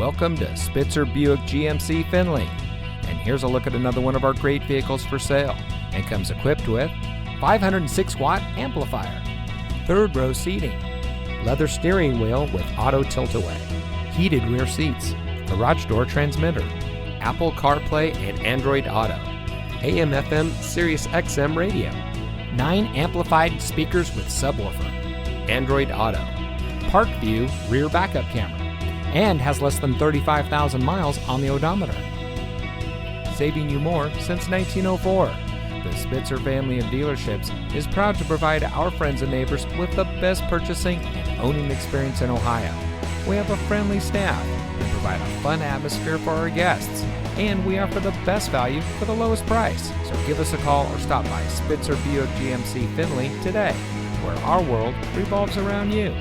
Welcome to Spitzer Buick GMC Findlay. And here's a look at another one of our great vehicles for sale. And comes equipped with 506-watt amplifier, third row seating, leather steering wheel with auto tilt-away, heated rear seats, garage door transmitter, Apple CarPlay and Android Auto, AM/FM Sirius XM radio, 9 amplified speakers with subwoofer, Android Auto, Park View rear backup camera, and has less than 35,000 miles on the odometer. Saving you more since 1904. The Spitzer family of dealerships is proud to provide our friends and neighbors with the best purchasing and owning experience in Ohio. We have a friendly staff and provide a fun atmosphere for our guests, and we offer the best value for the lowest price. So give us a call or stop by Spitzer Buick GMC Findlay today, where our world revolves around you.